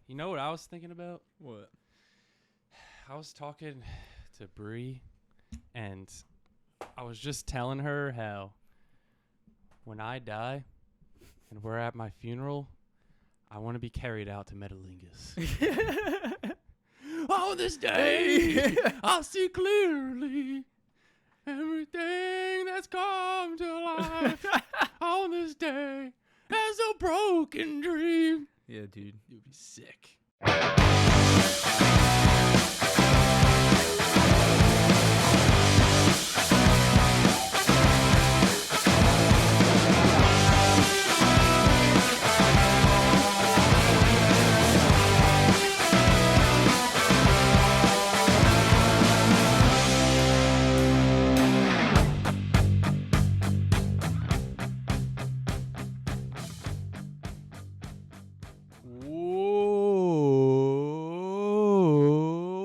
You know what I was thinking about? What? I was talking to Bree, and I was just telling her how when I die and we're at my funeral, I want to be carried out to Metalingus. On this day, I'll see clearly everything that's come to life. On this day, as a broken dream. Yeah, dude. You'd be sick.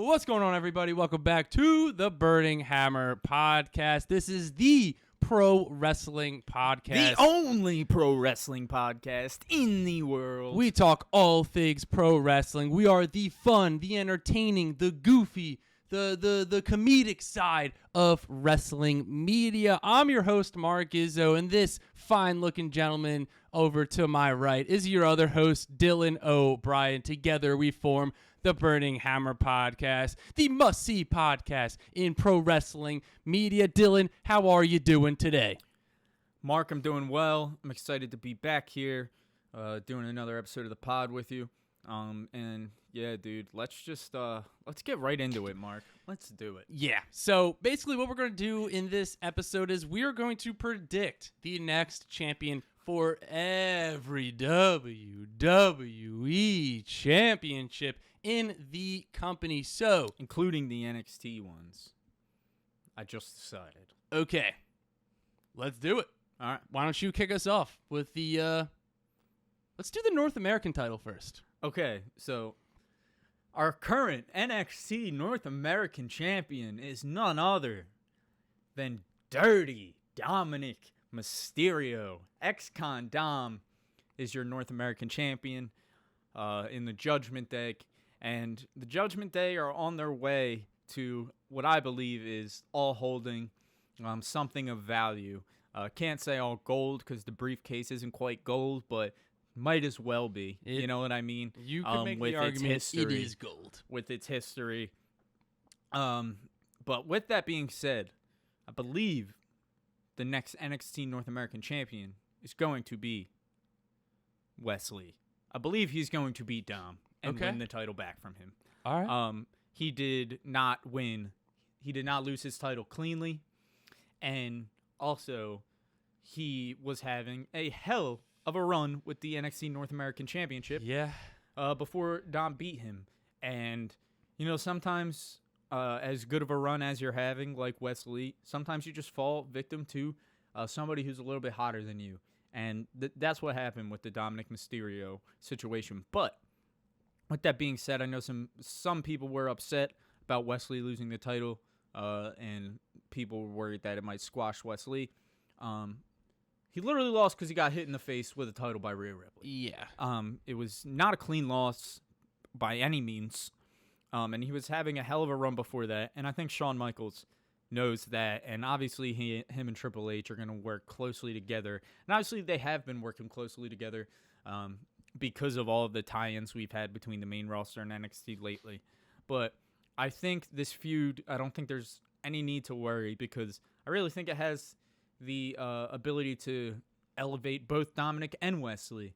What's going on, everybody? Welcome back to the Burning Hammer podcast. This is the pro wrestling podcast. The only pro wrestling podcast in the world. We talk all things pro wrestling. We are the fun, the entertaining, the goofy, the comedic side of wrestling media. I'm your host, Mark Izzo, and this fine-looking gentleman over to my right is your other host, Dillon O'Brien. Together we form the Burning Hammer podcast, the must-see podcast in pro wrestling media. Dillon, how are you doing today? Mark, I'm doing well. I'm excited to be back here doing another episode of the pod with you. And yeah, dude, let's get right into it, Mark. Let's do it. Yeah. So basically what we're going to do in this episode is we are going to predict the next champion for every WWE championship in the company. So, including the NXT ones. I just decided. Okay. Let's do it. All right. Why don't you kick us off with the let's do the North American title first. Okay. So, our current NXT North American champion is none other than Dirty Dominic Mysterio. Ex-Con Dom is your North American champion in the Judgment Day. And the Judgment Day are on their way to what I believe is all holding something of value. Can't say all gold because the briefcase isn't quite gold, but might as well be. You know what I mean? You can make the argument it is gold. With its history. But with that being said, I believe the next NXT North American champion is going to be Wesley. I believe he's going to beat Dom and win the title back from him. All right. He did not win. He did not lose his title cleanly. And also, he was having a hell of a run with the NXT North American Championship. Yeah. Before Dom beat him. And, you know, sometimes as good of a run as you're having, like Wesley, sometimes you just fall victim to somebody who's a little bit hotter than you. And that's what happened with the Dominic Mysterio situation. But with that being said, I know some people were upset about Wesley losing the title, and people were worried that it might squash Wesley. He literally lost because he got hit in the face with a title by Rhea Ripley. Yeah. It was not a clean loss by any means, and he was having a hell of a run before that. And I think Shawn Michaels knows that, and obviously him and Triple H are going to work closely together. And obviously they have been working closely together because of all of the tie-ins we've had between the main roster and NXT lately. But I think this feud, I don't think there's any need to worry because I really think it has the ability to elevate both Dominic and Wesley.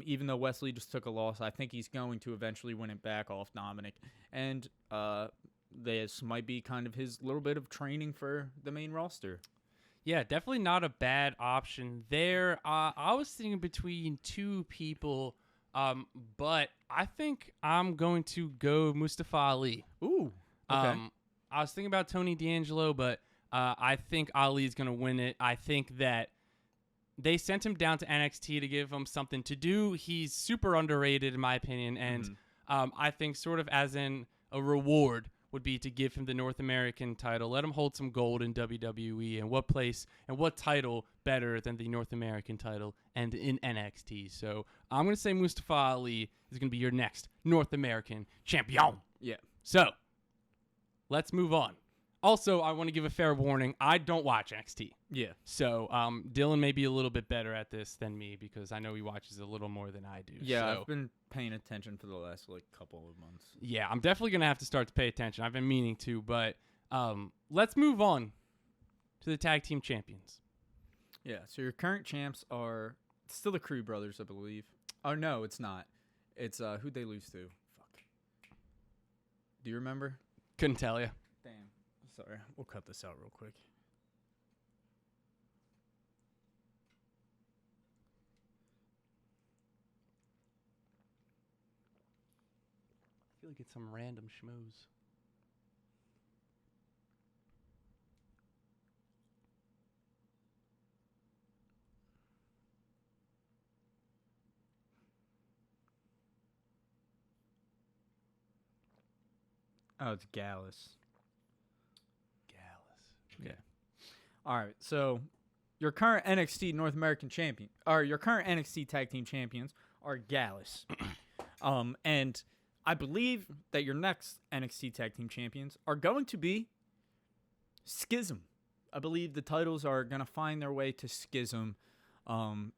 Even though Wesley just took a loss, I think he's going to eventually win it back off Dominic. And this might be kind of his little bit of training for the main roster. Yeah, definitely not a bad option there. I was thinking between two people, but I think I'm going to go Mustafa Ali. Ooh, okay. I was thinking about Tony D'Angelo, but I think Ali is going to win it. I think that they sent him down to NXT to give him something to do. He's super underrated, in my opinion, and I think sort of as a reward, would be to give him the North American title, let him hold some gold in WWE, and what place and what title better than the North American title and in NXT. So I'm going to say Mustafa Ali is going to be your next North American champion. Yeah. So let's move on. Also, I want to give a fair warning. I don't watch NXT. Yeah. So Dillon may be a little bit better at this than me because I know he watches a little more than I do. Yeah, so, I've been paying attention for the last couple of months. yeah, I'm definitely going to have to start to pay attention. I've been meaning to, but let's move on to the tag team champions. Yeah, so your current champs are still the Crew brothers, I believe. Oh, no, it's not. It's who'd they lose to? Fuck. Do you remember? Couldn't tell you. Damn. Sorry, we'll cut this out real quick. I feel like it's some random schmooze. Oh, it's Gallus. Okay. All right, so your current NXT North American champion, or your current NXT Tag Team Champions are Gallus. And I believe that your next NXT Tag Team Champions are going to be Schism. I believe the titles are going to find their way to Schism. And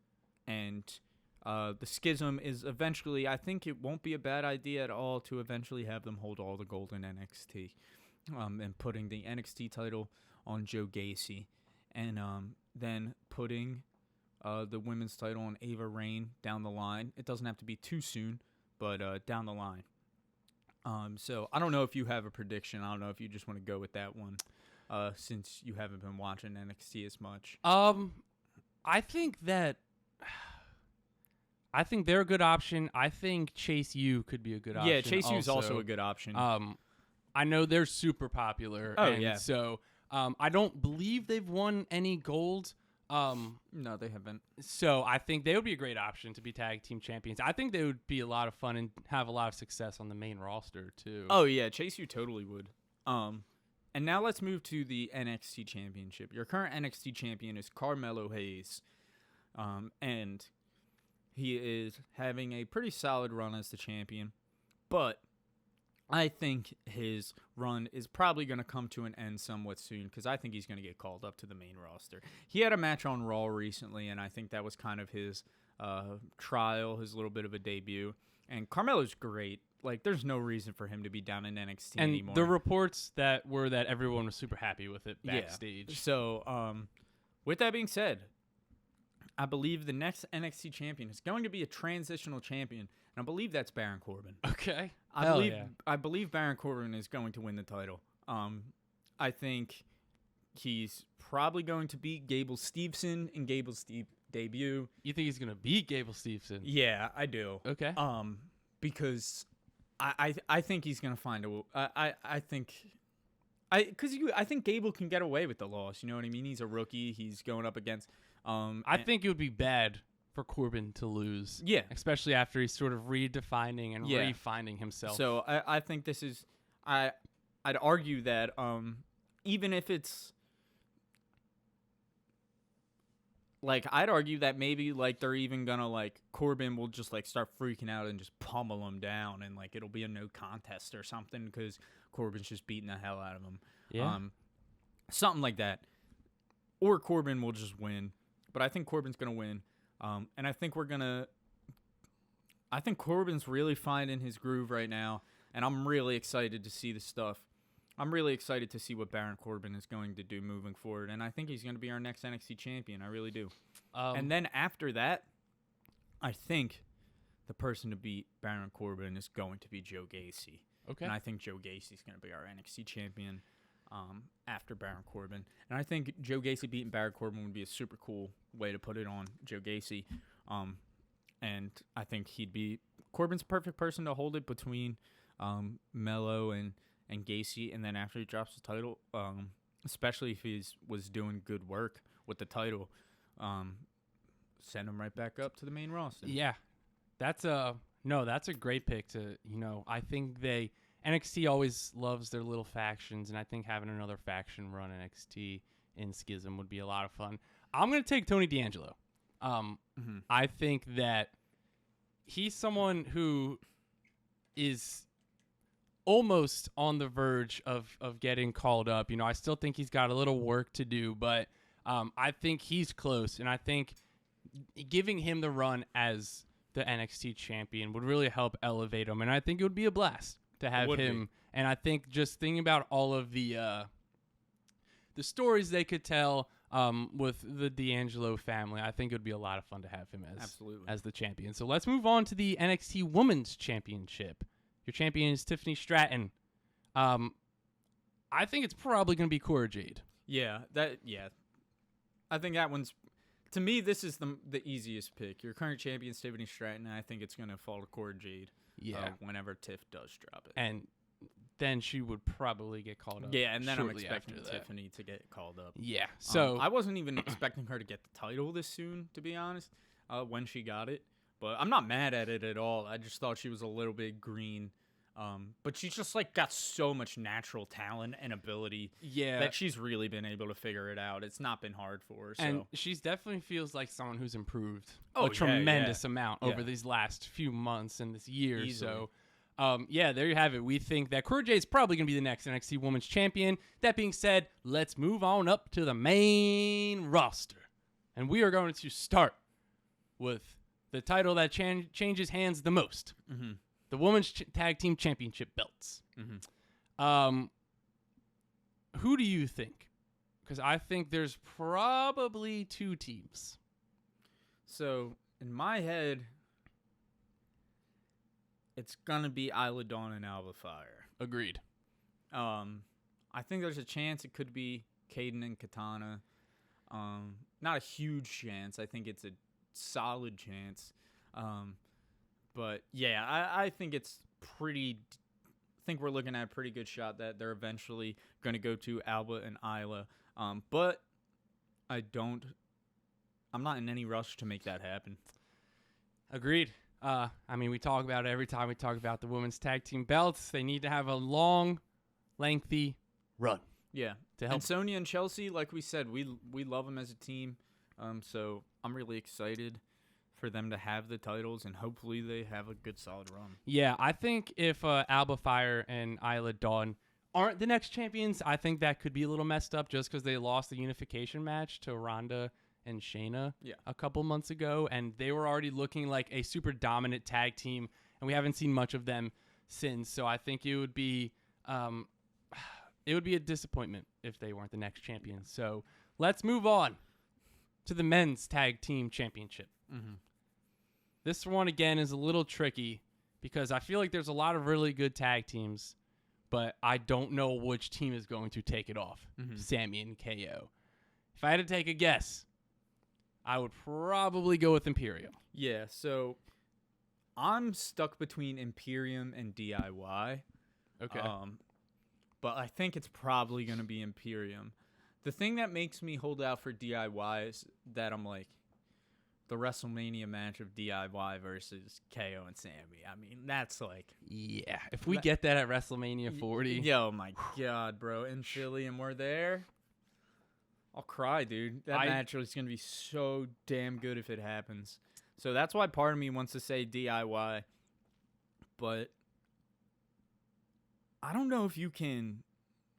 the Schism is eventually, I think it won't be a bad idea at all to eventually have them hold all the gold in NXT. And putting the NXT title on Joe Gacy. And then putting the women's title on Ava Raine down the line. It doesn't have to be too soon, but down the line. So I don't know if you have a prediction. I don't know if you just want to go with that one, since you haven't been watching NXT as much. I think they're a good option. I think Chase U could be a good option. Yeah, Chase U is also a good option. I know they're super popular. Oh, and yeah. So I don't believe they've won any gold. No, they haven't. So I think they would be a great option to be tag team champions. I think they would be a lot of fun and have a lot of success on the main roster too. Oh yeah, Chase U totally would. And now let's move to the NXT Championship. Your current NXT champion is Carmelo Hayes. And he is having a pretty solid run as the champion. But I think his run is probably going to come to an end somewhat soon because I think he's going to get called up to the main roster. He had a match on Raw recently, and I think that was kind of his trial, his little bit of a debut. And Carmelo's great. Like, there's no reason for him to be down in NXT anymore. And the reports that were that everyone was super happy with it backstage. Yeah. So, with that being said, I believe the next NXT champion is going to be a transitional champion, and I believe that's Baron Corbin. Okay. I believe Baron Corbin is going to win the title. I think he's probably going to beat Gable Steveson in Gable's debut. You think he's going to beat Gable Steveson? Yeah, I do. Okay. Because I think he's going to find a I think Gable can get away with the loss. You know what I mean? He's a rookie. He's going up against. I think it would be bad for Corbin to lose. Yeah. Especially after he's sort of redefining and refinding himself. So I think this is I'd argue that even if it's like I'd argue that maybe like they're even gonna like Corbin will just like start freaking out and just pummel him down and like it'll be a no contest or something because Corbin's just beating the hell out of him. Yeah. Something like that. Or Corbin will just win. But I think Corbin's going to win. And I think Corbin's really finding his groove right now. And I'm really excited to see the stuff. I'm really excited to see what Baron Corbin is going to do moving forward. And I think he's going to be our next NXT champion. I really do. And then after that, I think the person to beat Baron Corbin is going to be Joe Gacy. Okay. And I think Joe Gacy's going to be our NXT champion. After Baron Corbin. And I think Joe Gacy beating Baron Corbin would be a super cool way to put it on Joe Gacy. And I think Corbin's a perfect person to hold it between Mello and Gacy. And then after he drops the title, especially if he was doing good work with the title, send him right back up to the main roster. Yeah. That's a great pick to, I think NXT always loves their little factions, and I think having another faction run NXT in Schism would be a lot of fun. I'm going to take Tony D'Angelo. I think that he's someone who is almost on the verge of getting called up. You know, I still think he's got a little work to do, but I think he's close, and I think giving him the run as the NXT champion would really help elevate him, and I think it would be a blast to have him. And I think just thinking about all of the stories they could tell with the D'Angelo family, I think it would be a lot of fun to have him as the champion. So let's move on to the NXT Women's Championship. Your champion is Tiffany Stratton. I think it's probably going to be Cora Jade. Yeah. I think that one's, to me, this is the easiest pick. Your current champion is Tiffany Stratton, and I think it's going to fall to Cora Jade. Yeah. Whenever Tiff does drop it. And then she would probably get called up. Yeah, and then I'm expecting Tiffany to get called up. Yeah. So I wasn't even expecting her to get the title this soon, to be honest, when she got it. But I'm not mad at it at all. I just thought she was a little bit green. But she's just like got so much natural talent and ability that she's really been able to figure it out. It's not been hard for her. And she's definitely feels like someone who's improved a tremendous amount over these last few months and this year. Easily. So, there you have it. We think that Cora Jade is probably going to be the next NXT Women's Champion. That being said, let's move on up to the main roster. And we are going to start with the title that changes hands the most. Mm-hmm. The Women's Tag Team Championship belts. Mm-hmm. Who do you think? Because I think there's probably two teams. So, in my head, it's going to be Isla Dawn and Alba Fire. Agreed. I think there's a chance it could be Kaden and Katana. Not a huge chance. I think it's a solid chance. But yeah, I think it's I think we're looking at a pretty good shot that they're eventually going to go to Alba and Isla. But I'm not in any rush to make that happen. Agreed. I mean, we talk about it every time we talk about the women's tag team belts. They need to have a long, lengthy run. Yeah. To help. And Sonya and Chelsea, like we said, we love them as a team. So I'm really excited for them to have the titles, and hopefully they have a good, solid run. Yeah, I think if Alba Fire and Isla Dawn aren't the next champions, I think that could be a little messed up just because they lost the unification match to Ronda and Shayna a couple months ago, and they were already looking like a super dominant tag team, and we haven't seen much of them since. So I think it would be a disappointment if they weren't the next champions. So let's move on to the men's tag team championship. Mm-hmm. This one, again, is a little tricky because I feel like there's a lot of really good tag teams, but I don't know which team is going to take it off, Sammy and KO. If I had to take a guess, I would probably go with Imperium. Yeah, so I'm stuck between Imperium and DIY. Okay. But I think it's probably going to be Imperium. The thing that makes me hold out for DIY is that I'm like, the WrestleMania match of DIY versus KO and Sammy. I mean, that's like... Yeah, if we get that at WrestleMania 40... Yo, my God, bro. In Philly and we're there, I'll cry, dude. That match is going to be so damn good if it happens. So that's why part of me wants to say DIY. But I don't know if you can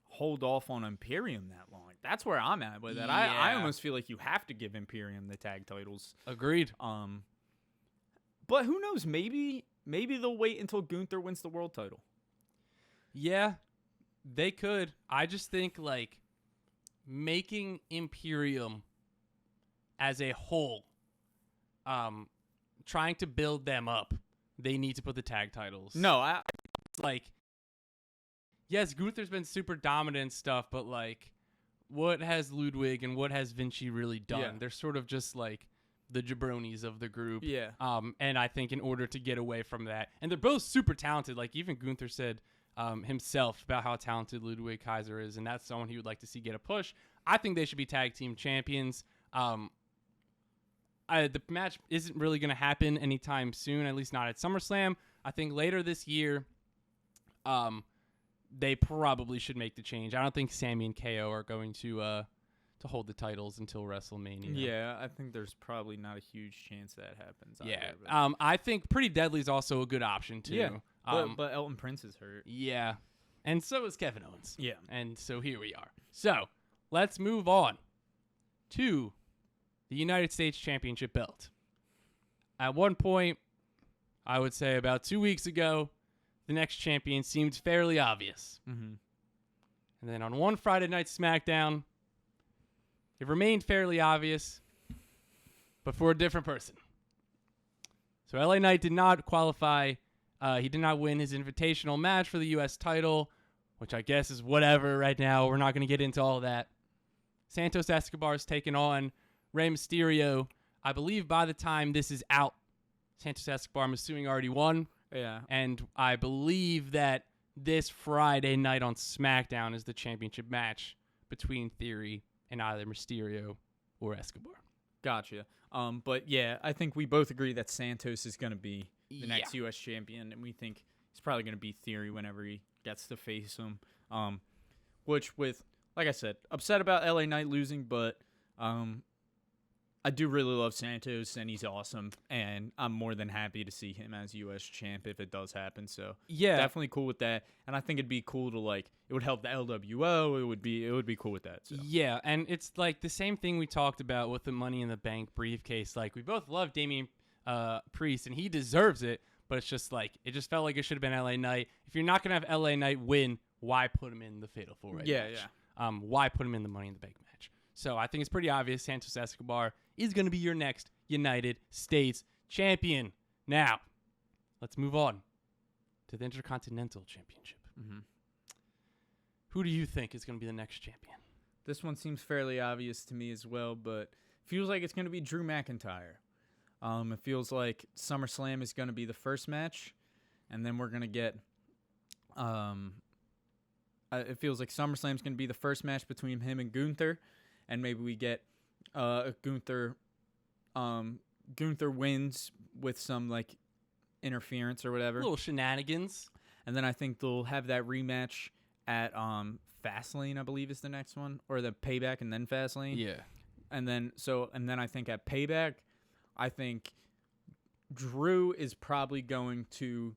hold off on Imperium that long. That's where I'm at with it. Yeah. I almost feel like you have to give Imperium the tag titles. Agreed. But who knows? Maybe they'll wait until Gunther wins the world title. Yeah, they could. I just think like making Imperium as a whole, trying to build them up, they need to put the tag titles. No, like, yes, Gunther's been super dominant and stuff, but like, what has Ludwig and what has Vinci really done? Yeah. They're sort of just like the jabronis of the group. Yeah. And I think in order to get away from that, and they're both super talented. Like even Gunther said himself about how talented Ludwig Kaiser is, and that's someone he would like to see get a push. I think they should be tag team champions. The match isn't really going to happen anytime soon, at least not at SummerSlam. I think later this year, they probably should make the change. I don't think Sammy and KO are going to hold the titles until WrestleMania. Yeah, I think there's probably not a huge chance that happens. Yeah. Either, I think Pretty Deadly is also a good option too. Yeah. But Elton Prince is hurt. Yeah. And so is Kevin Owens. Yeah. And so here we are. So let's move on to the United States Championship belt. At one point, I would say about 2 weeks ago, the next champion seemed fairly obvious. Mm-hmm. And then on one Friday night SmackDown, it remained fairly obvious, but for a different person. So LA Knight did not qualify. He did not win his invitational match for the U.S. title, which I guess is whatever right now. We're not going to get into all that. Santos Escobar's taken on Rey Mysterio. I believe by the time this is out, Santos Escobar, I'm assuming, already won. Yeah. And I believe that this Friday night on SmackDown is the championship match between Theory and either Mysterio or Escobar. Gotcha. But yeah, I think we both agree that Santos is going to be the next U.S. champion, and we think he's probably going to be Theory whenever he gets to face him. Which, with, like I said, upset about LA Knight losing, but I do really love Santos, and he's awesome, and I'm more than happy to see him as U.S. champ if it does happen. So yeah, definitely cool with that, and I think it'd be cool to, like, it would help the LWO. It would be cool with that. So. Yeah, and it's like the same thing we talked about with the Money in the Bank briefcase. Like, we both love Damian Priest, and he deserves it, but it's just like, it just felt like it should have been LA Knight. If you're not gonna have LA Knight win, why put him in the Fatal 4-Way match? Yeah. Why put him in the Money in the Bank match? So I think it's pretty obvious Santos Escobar is going to be your next United States champion. Now, let's move on to the Intercontinental Championship. Mm-hmm. Who do you think is going to be the next champion? This one seems fairly obvious to me as well, but feels like it's going to be Drew McIntyre. It feels like SummerSlam is going to be the first match, and then we're going to get... it feels like SummerSlam is going to be the first match between him and Gunther, and maybe we get Gunther wins with some, like, interference or whatever. Little shenanigans. And then I think they'll have that rematch at Fastlane, I believe is the next one, or the Payback and then Fastlane. Yeah. And then I think at Payback, I think Drew is probably going to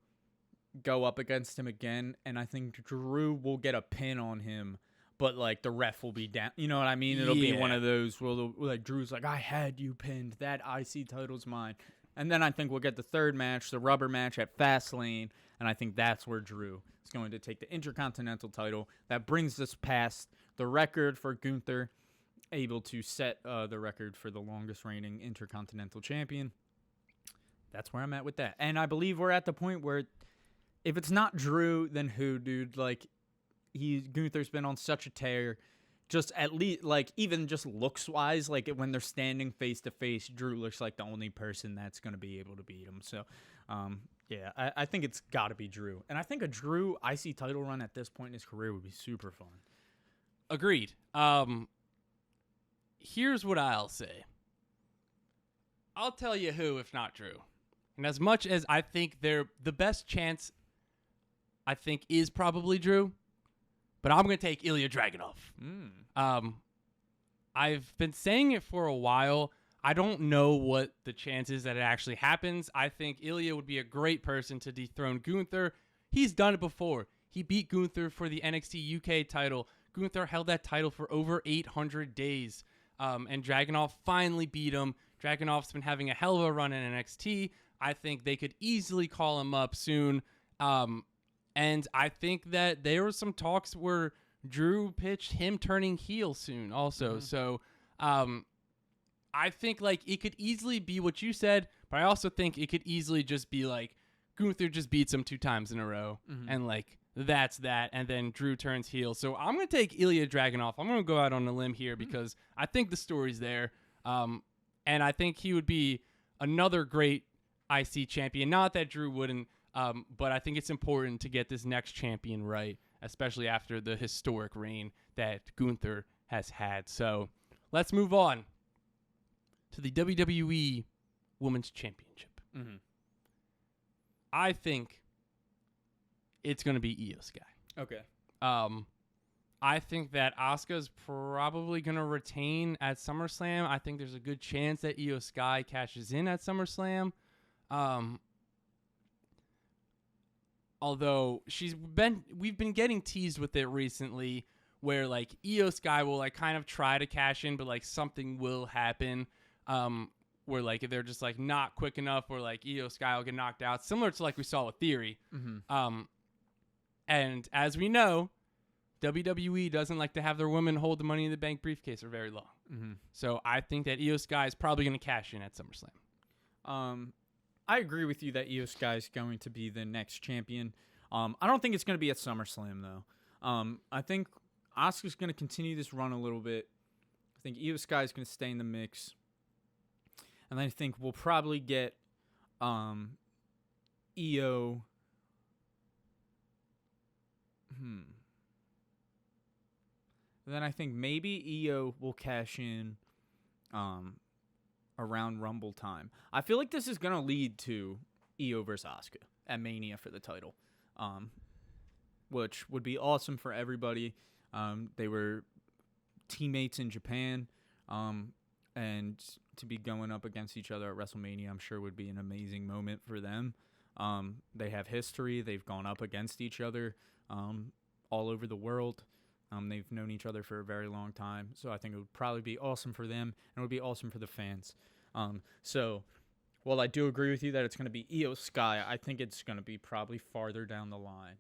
go up against him again, and I think Drew will get a pin on him, but, like, the ref will be down. You know what I mean? It'll be one of those where, like, Drew's like, I had you pinned. That IC title's mine. And then I think we'll get the third match, the rubber match at Fastlane, and I think that's where Drew is going to take the Intercontinental title. That brings us past the record for Gunther, able to set the record for the longest reigning Intercontinental champion. That's where I'm at with that. And I believe we're at the point where if it's not Drew, then who, dude? Like, Gunther's been on such a tear. Just at least, like, even just looks-wise, like, when they're standing face-to-face, Drew looks like the only person that's going to be able to beat him. So, yeah, I think it's got to be Drew. And I think a Drew IC title run at this point in his career would be super fun. Agreed. Here's what I'll say. I'll tell you who, if not Drew. And as much as I think the best chance, I think, is probably Drew, but I'm going to take Ilya Dragunov. I've been saying it for a while. I don't know what the chances that it actually happens. I think Ilya would be a great person to dethrone Gunther. He's done it before. He beat Gunther for the NXT UK title. Gunther held that title for over 800 days. And Dragunov finally beat him. Dragunov's been having a hell of a run in NXT. I think they could easily call him up soon. And I think that there were some talks where Drew pitched him turning heel soon also. Mm-hmm. So I think, like, it could easily be what you said, but I also think it could easily just be like Gunther just beats him 2 times in a row. Mm-hmm. And, like, that's that. And then Drew turns heel. So I'm going to take Ilya Dragunov. I'm going to go out on a limb here because I think the story's there. And I think he would be another great IC champion. Not that Drew wouldn't. But I think it's important to get this next champion right, especially after the historic reign that Gunther has had. So let's move on to the WWE Women's Championship. Mm-hmm. I think it's going to be Io Sky. Okay. I think that Asuka's probably going to retain at SummerSlam. I think there's a good chance that Io Sky cashes in at SummerSlam. Although we've been getting teased with it recently where like Io Sky will like kind of try to cash in, but like something will happen. Where like they're just like not quick enough or like Io Sky will get knocked out. Similar to like we saw with Theory. Mm-hmm. And as we know, WWE doesn't like to have their women hold the Money in the Bank briefcase for very long. Mm-hmm. So I think that Io Sky is probably going to cash in at SummerSlam. I agree with you that Io Sky is going to be the next champion. I don't think it's going to be at SummerSlam, though. I think Asuka's going to continue this run a little bit. I think Io Sky is going to stay in the mix. And I think we'll probably get Io... Then I think maybe Io will cash in around Rumble time. I feel like this is going to lead to Io versus Asuka at Mania for the title, which would be awesome for everybody. They were teammates in Japan, and to be going up against each other at WrestleMania, I'm sure would be an amazing moment for them. They have history. They've gone up against each other all over the world. They've known each other for a very long time, so I think it would probably be awesome for them, and it would be awesome for the fans. So, while I do agree with you that it's going to be Io Sky, I think it's going to be probably farther down the line.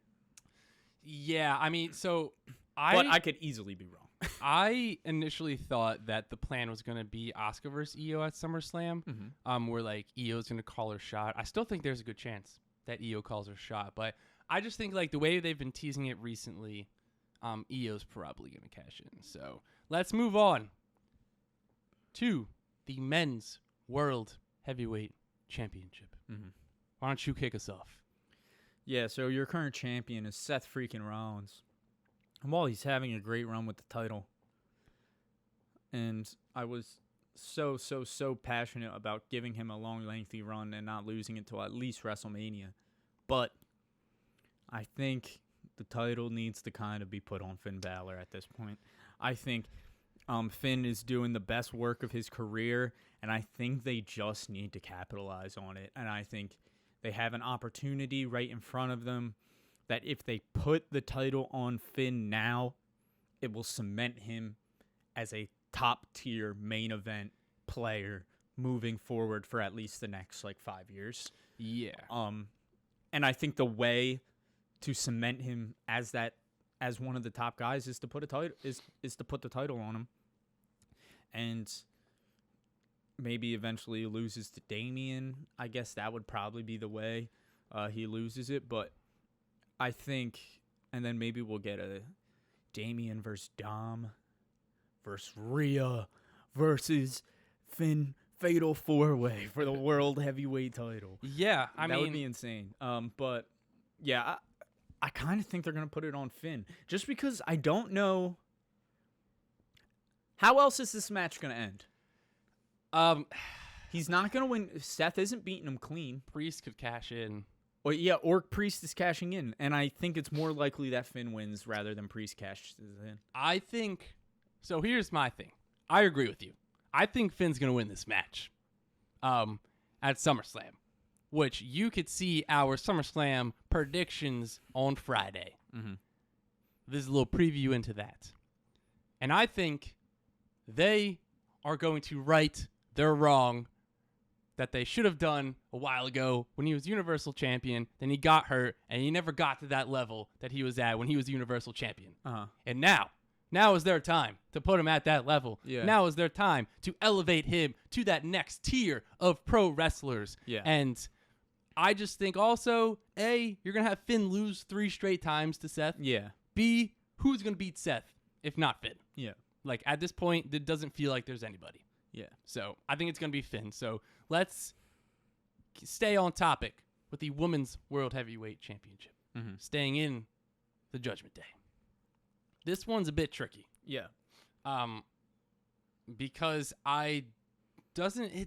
Yeah, I mean, But I could easily be wrong. I initially thought that the plan was going to be Asuka versus Io at SummerSlam, where like Io's going to call her shot. I still think there's a good chance that Io calls her shot, but I just think like the way they've been teasing it recently, Io's probably going to cash in. So let's move on to the Men's World Heavyweight Championship. Why don't you kick us off? Yeah, so your current champion is Seth freaking Rollins. And while he's having a great run with the title, and I was so passionate about giving him a long, lengthy run and not losing it till at least WrestleMania. But I think the title needs to kind of be put on Finn Balor at this point. I think Finn is doing the best work of his career, and I think they just need to capitalize on it. And I think they have an opportunity right in front of them that if they put the title on Finn now, it will cement him as a top-tier main event player moving forward for at least the next, 5 years. Yeah. And I think the way to cement him as one of the top guys is to put to put the title on him. And maybe eventually loses to Damian. I guess that would probably be the way he loses it, but I think, and then maybe we'll get a Damian versus Dom versus Rhea versus Finn fatal 4-way for the World Heavyweight title. Yeah, I mean, that would be insane. But yeah, I kind of think they're going to put it on Finn just because I don't know how else is this match going to end. He's not going to win. Seth isn't beating him clean. Priest could cash in. Or Priest is cashing in, and I think it's more likely that Finn wins rather than Priest cashes in. I think, so here's my thing. I agree with you. I think Finn's going to win this match at SummerSlam, which you could see our SummerSlam predictions on Friday. This is a little preview into that. And I think they are going to right their wrong that they should have done a while ago when he was Universal Champion. Then he got hurt, and he never got to that level that he was at when he was Universal Champion. And now is their time to put him at that level. Yeah. Now is their time to elevate him to that next tier of pro wrestlers. Yeah. And I just think also, A, you're going to have Finn lose 3 straight times to Seth. Yeah. B, who's going to beat Seth if not Finn? Yeah. Like, at this point, it doesn't feel like there's anybody. Yeah. So I think it's going to be Finn. So let's stay on topic with the Women's World Heavyweight Championship. Staying in the Judgment Day. This one's a bit tricky. Yeah. Because it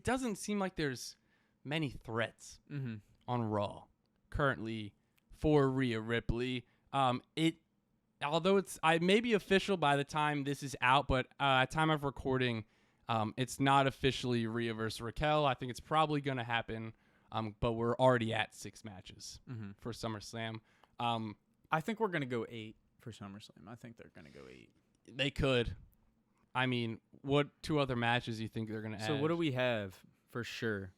doesn't seem like there's many threats on Raw currently for Rhea Ripley. although I may be official by the time this is out, but at time of recording, it's not officially Rhea versus Raquel. I think it's probably going to happen, but we're already at 6 matches for SummerSlam. I think we're going to go 8 for SummerSlam. I think they're going to go 8. They could. I mean, what 2 other matches do you think they're going to add? So what do we have for sure?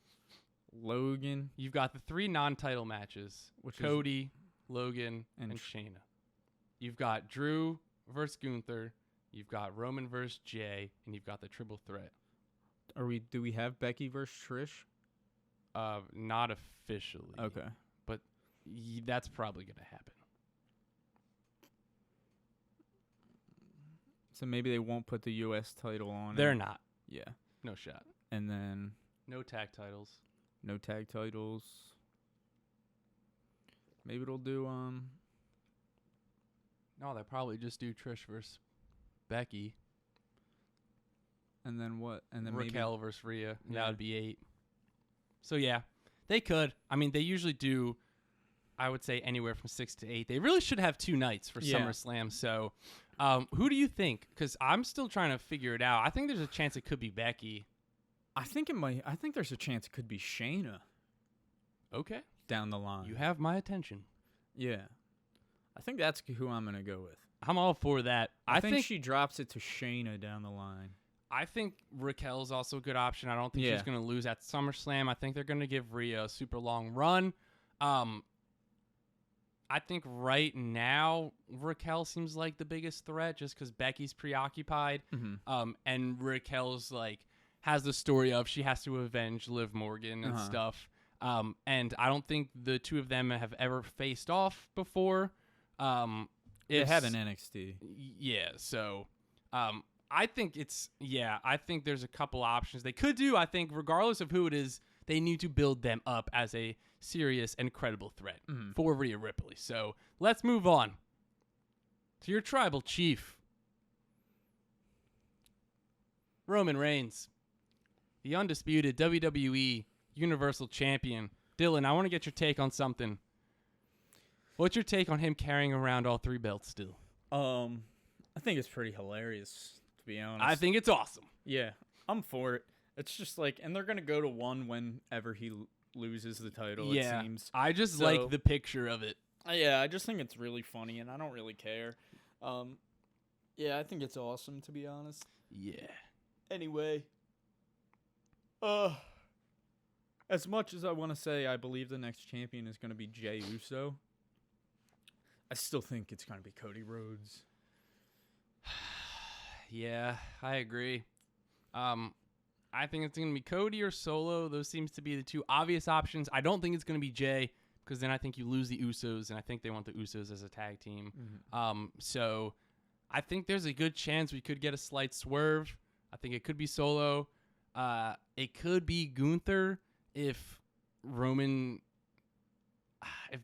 Logan. You've got the 3 non-title matches, Which is Cody, Logan, and and Shayna. You've got Drew versus Gunther. You've got Roman versus Jay, and you've got the triple threat. Do we have Becky versus Trish? Not officially. Okay. But that's probably going to happen. So maybe they won't put the U.S. title on. They're not. Yeah. No shot. And then No tag titles. no tag titles. Maybe it'll do No, they probably just do Trish versus Becky. and then what? And then Raquel versus Rhea. Yeah. That would be 8. So, yeah, they could. I mean, they usually do, I would say, anywhere from 6 to 8. They really should have 2 nights for Yeah. SummerSlam. So, who do you think? Because I'm still trying to figure it out. I think there's a chance it could be Becky. I think there's a chance it could be Shayna Okay. down the line. You have my attention. Yeah. I think that's who I'm going to go with. I'm all for that. I think she drops it to Shayna down the line. I think Raquel's also a good option. I don't think Yeah. she's going to lose at SummerSlam. I think they're going to give Rhea a super long run. I think right now Raquel seems like the biggest threat just because Becky's preoccupied. And Raquel's has the story of she has to avenge Liv Morgan and stuff. And I don't think the 2 of them have ever faced off before. They have an NXT. Yeah, so I think I think there's a couple options they could do. I think regardless of who it is, they need to build them up as a serious and credible threat for Rhea Ripley. So let's move on to your tribal chief, Roman Reigns, the undisputed WWE Universal Champion. Dillon, I want to get your take on something. What's your take on him carrying around all 3 belts still? I think it's pretty hilarious, to be honest. I think it's awesome. Yeah, I'm for it. It's just and they're going to go to 1 whenever he loses the title, it seems. I just like the picture of it. Yeah, I just think it's really funny, and I don't really care. Yeah, I think it's awesome, to be honest. Yeah. Anyway, as much as I want to say I believe the next champion is going to be Jey Uso, I still think it's going to be Cody Rhodes. Yeah, I agree. I think it's going to be Cody or Solo. Those seems to be the 2 obvious options. I don't think it's going to be Jey because then I think you lose the Usos, and I think they want the Usos as a tag team. So I think there's a good chance we could get a slight swerve. I think it could be Solo. It could be Gunther if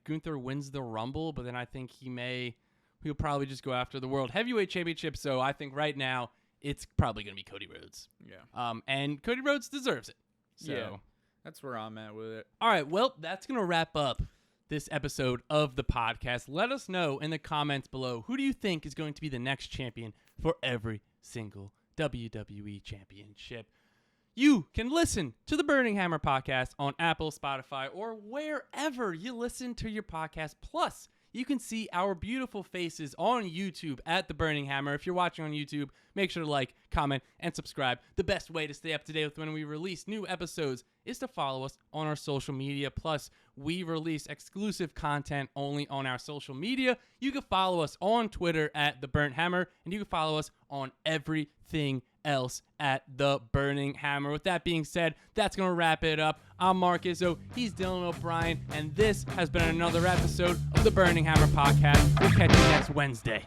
Gunther wins the Rumble, but then I think he'll probably just go after the World Heavyweight Championship. So I think right now it's probably going to be Cody Rhodes. Yeah. And Cody Rhodes deserves it. So. Yeah, that's where I'm at with it. All right, well, that's going to wrap up this episode of the podcast. Let us know in the comments below, who do you think is going to be the next champion for every single WWE Championship? You can listen to the Burning Hammer podcast on Apple, Spotify, or wherever you listen to your podcast. Plus, you can see our beautiful faces on YouTube at The Burning Hammer. If you're watching on YouTube, make sure to like, comment, and subscribe. The best way to stay up to date with when we release new episodes is to follow us on our social media. Plus, we release exclusive content only on our social media. You can follow us on Twitter at The Burnt Hammer, and you can follow us on everything else at The Burning Hammer. With that being said, that's going to wrap it up. I'm Mark Izzo, he's Dillon O'Brien, and this has been another episode of the Burning Hammer podcast. We'll catch you next Wednesday.